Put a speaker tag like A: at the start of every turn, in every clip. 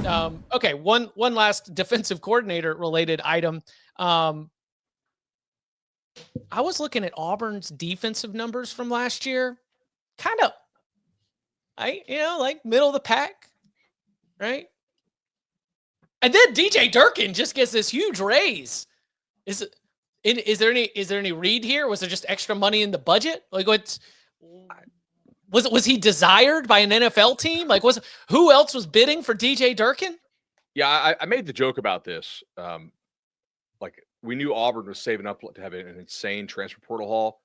A: Okay, one last defensive coordinator related item. I was looking at Auburn's defensive numbers from last year. Kind of, like middle of the pack, right? And then DJ Durkin just gets this huge raise. Is there any read here? Was there just extra money in the budget? Like was he desired by an NFL team? Like who else was bidding for DJ Durkin?
B: Yeah, I made the joke about this. Like we knew Auburn was saving up to have an insane transfer portal haul,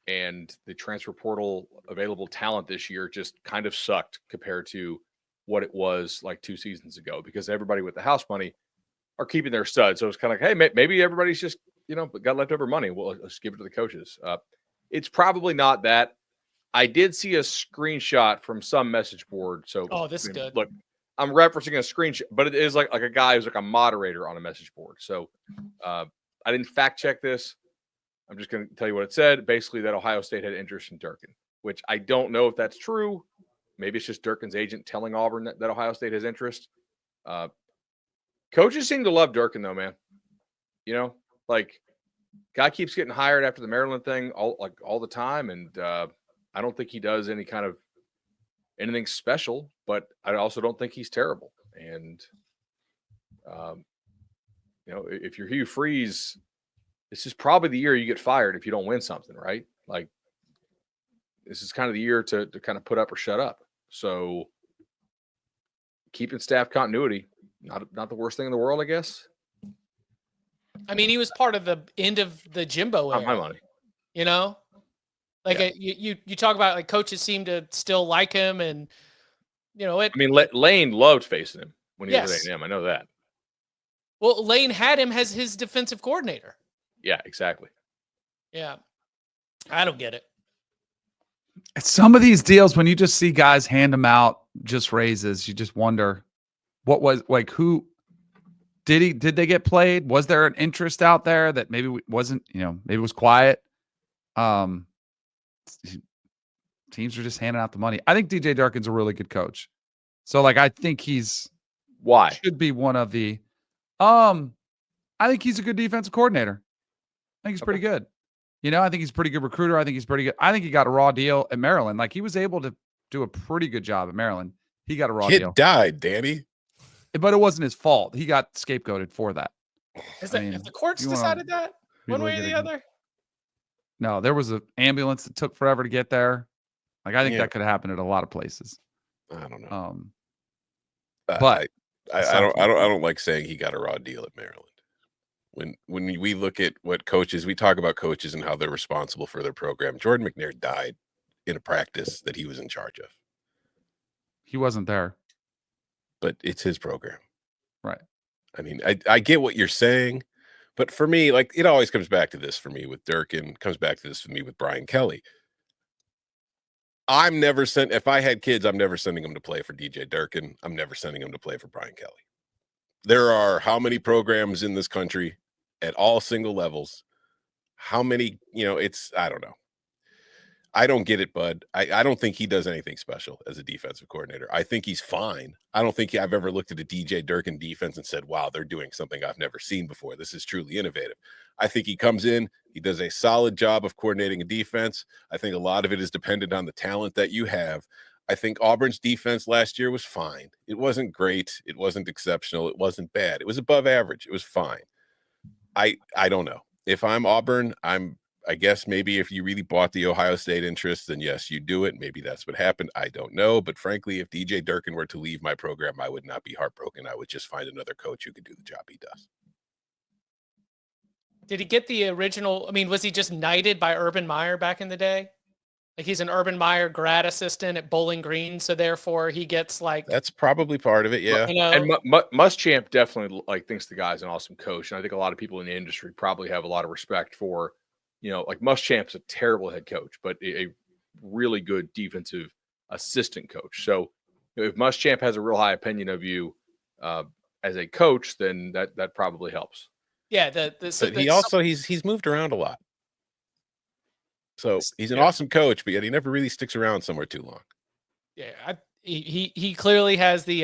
B: and the transfer portal available talent this year just kind of sucked compared to what it was like 2 seasons ago, because everybody with the house money are keeping their studs. So it's kind of like, hey, maybe everybody's just, got leftover money. Well, let's give it to the coaches. It's probably not that. I did see a screenshot from some message board. So,
A: this is good.
B: Look, I'm referencing a screenshot, but it is like a guy who's like a moderator on a message board. So I didn't fact check this. I'm just going to tell you what it said. Basically, that Ohio State had interest in Durkin, which I don't know if that's true. Maybe it's just Durkin's agent telling Auburn that Ohio State has interest. Coaches seem to love Durkin, though, man. Like guy keeps getting hired after the Maryland thing all the time, and I don't think he does any kind of anything special, but I also don't think he's terrible. And if you're Hugh Freeze, this is probably the year you get fired if you don't win something, right? Like this is kind of the year to kind of put up or shut up. So keeping staff continuity, not the worst thing in the world, I guess.
A: I mean, he was part of the end of the Jimbo era.
B: My money.
A: You talk about like coaches seem to still like him, and
B: Lane loved facing him when he was at A&M. I know that.
A: Well, Lane had him as his defensive coordinator.
B: Yeah, exactly.
A: Yeah, I don't get it.
C: Some of these deals, when you just see guys hand them out just raises, you just wonder what was like. Who did they get played? Was there an interest out there that maybe wasn't? Maybe it was quiet. Teams are just handing out the money. I think DJ Durkin's a really good coach. So I think should be one of the I think he's a good defensive coordinator. I think he's pretty good. I think he's a pretty good recruiter. I think he's pretty good. I think he got a raw deal at Maryland. Like he was able to do a pretty good job at Maryland. He got a raw deal.
D: Kid died, Danny.
C: But it wasn't his fault. He got scapegoated for that.
A: If the courts decided that one way or the other?
C: No, there was an ambulance that took forever to get there. Like I think that could happen at a lot of places.
D: I don't know.
C: But
D: I don't like saying he got a raw deal at Maryland. When we look at what coaches, we talk about coaches and how they're responsible for their program. Jordan McNair died in a practice that he was in charge of.
C: He wasn't there.
D: But it's his program.
C: Right.
D: I mean, I get what you're saying, but for me, like it always comes back to this for me with Durkin, comes back to this for me with Brian Kelly. If I had kids, I'm never sending them to play for DJ Durkin. I'm never sending them to play for Brian Kelly. There are how many programs in this country at all single levels? How many, I don't know. I don't get it, Bud. I don't think he does anything special as a defensive coordinator. I think he's fine. I don't think I've ever looked at a DJ Durkin defense and said, wow, they're doing something I've never seen before. This is truly innovative. I think he comes in, he does a solid job of coordinating a defense. I think a lot of it is dependent on the talent that you have. I think Auburn's defense last year was fine. It wasn't great. It wasn't exceptional. It wasn't bad. It was above average. It was fine. I don't know. If I'm Auburn, I guess maybe if you really bought the Ohio State interest, then yes, you do it. Maybe that's what happened. I don't know. But frankly, if DJ Durkin were to leave my program, I would not be heartbroken. I would just find another coach who could do the job he does.
A: Did he get the original? I mean, was he just knighted by Urban Meyer back in the day? Like he's an Urban Meyer grad assistant at Bowling Green, so therefore he gets
D: that's probably part of it, yeah.
B: And Muschamp definitely thinks the guy's an awesome coach, and I think a lot of people in the industry probably have a lot of respect for, Muschamp's a terrible head coach, but a really good defensive assistant coach. So if Muschamp has a real high opinion of you as a coach, then that probably helps.
A: Yeah,
D: he's moved around a lot. So he's an awesome coach, but yet he never really sticks around somewhere too long.
A: Yeah, he clearly has the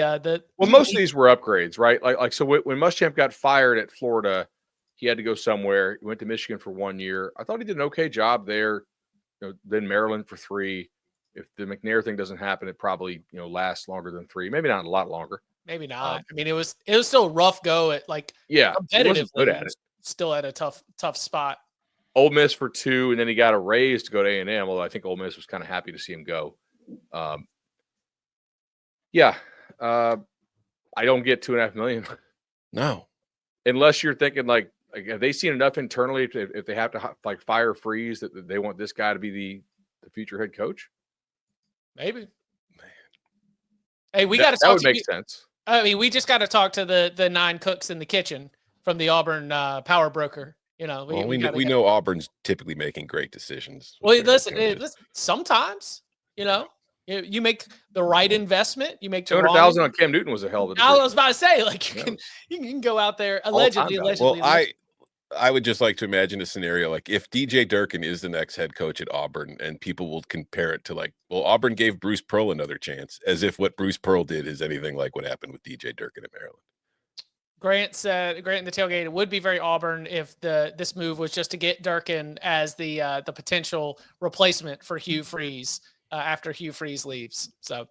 B: Well, most of these were upgrades, right? Like so when Muschamp got fired at Florida, he had to go somewhere. He went to Michigan for 1 year. I thought he did an okay job there. Then Maryland for 3. If the McNair thing doesn't happen, it probably lasts longer than 3. Maybe not a lot longer.
A: Maybe not. I mean, it was still a rough go at
B: he wasn't good at it.
A: Still at a tough spot.
B: Ole Miss for 2, and then he got a raise to go to A&M. Although I think Ole Miss was kind of happy to see him go. I don't get $2.5 million.
D: No,
B: unless you're thinking like have they seen enough internally if they have to fire Freeze that they want this guy to be the future head coach?
A: Maybe. Hey, we got to.
B: That would make sense.
A: I mean, we just got to talk to the 9 cooks in the kitchen from the Auburn power broker. We
D: know Auburn's typically making great decisions.
A: Well, listen, sometimes you make the right investment. You make
B: $200,000 on Cam Newton was a hell of a decision.
A: I was about to say, you can go out there allegedly.
D: Well, I would just like to imagine a scenario like if DJ Durkin is the next head coach at Auburn, and people will compare it to Auburn gave Bruce Pearl another chance, as if what Bruce Pearl did is anything like what happened with DJ Durkin at Maryland.
A: Grant in the tailgate, it would be very Auburn if this move was just to get Durkin as the potential replacement for Hugh Freeze after Hugh Freeze leaves. So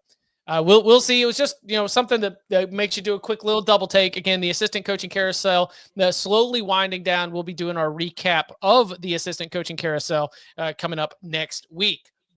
A: we'll see. It was just something that makes you do a quick little double take. Again, the assistant coaching carousel slowly winding down. We'll be doing our recap of the assistant coaching carousel coming up next week.